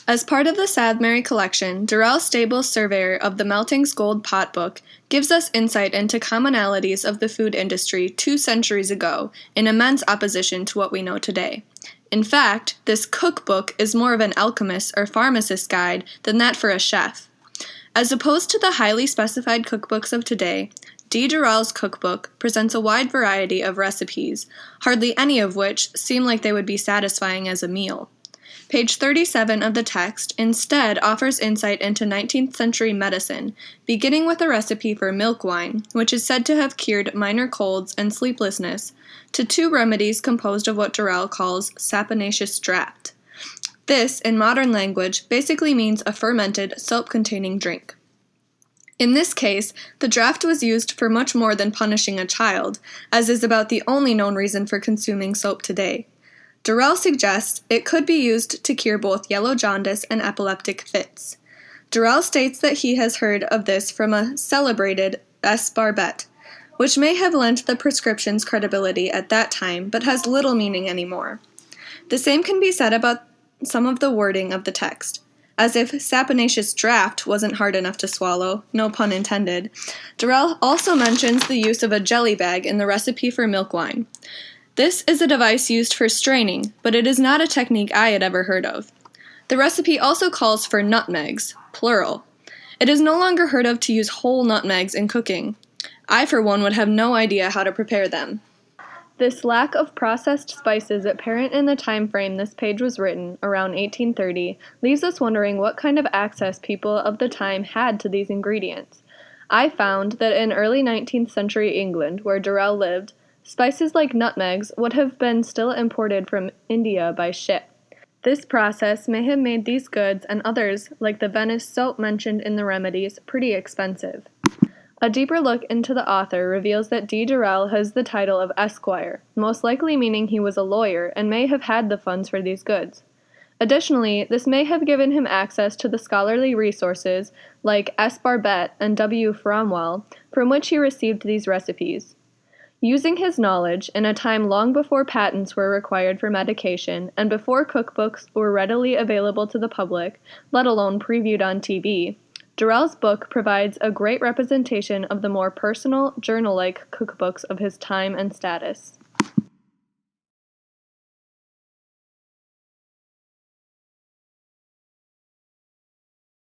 As part of the Sadmary collection, Durrell Stable's Surveyor of the Melting's Gold Pot Book gives us insight into commonalities of the food industry 2 centuries ago, in immense opposition to what we know today. In fact, this cookbook is more of an alchemist or pharmacist guide than that for a chef. As opposed to the highly specified cookbooks of today, D. Durrell's cookbook presents a wide variety of recipes, hardly any of which seem like they would be satisfying as a meal. Page 37 of the text instead offers insight into 19th century medicine, beginning with a recipe for milk wine, which is said to have cured minor colds and sleeplessness, to 2 remedies composed of what Durrell calls saponaceous draught. This, in modern language, basically means a fermented, soap-containing drink. In this case, the draught was used for much more than punishing a child, as is about the only known reason for consuming soap today. Durrell suggests it could be used to cure both yellow jaundice and epileptic fits. Durrell states that he has heard of this from a celebrated S. Barbet, which may have lent the prescription's credibility at that time, but has little meaning anymore. The same can be said about some of the wording of the text. As if saponaceous draught wasn't hard enough to swallow, no pun intended, Durrell also mentions the use of a jelly bag in the recipe for milk wine. This is a device used for straining, but it is not a technique I had ever heard of. The recipe also calls for nutmegs, plural. It is no longer heard of to use whole nutmegs in cooking. I, for one, would have no idea how to prepare them. This lack of processed spices apparent in the time frame this page was written, around 1830, leaves us wondering what kind of access people of the time had to these ingredients. I found that in early 19th century England, where Durrell lived, spices like nutmegs would have been still imported from India by ship. This process may have made these goods and others, like the Venice soap mentioned in the remedies, pretty expensive. A deeper look into the author reveals that D. Durrell has the title of Esquire, most likely meaning he was a lawyer and may have had the funds for these goods. Additionally, this may have given him access to the scholarly resources like S. Barbet and W. Fromwell, from which he received these recipes. Using his knowledge, in a time long before patents were required for medication and before cookbooks were readily available to the public, let alone previewed on TV, Durrell's book provides a great representation of the more personal, journal-like cookbooks of his time and status.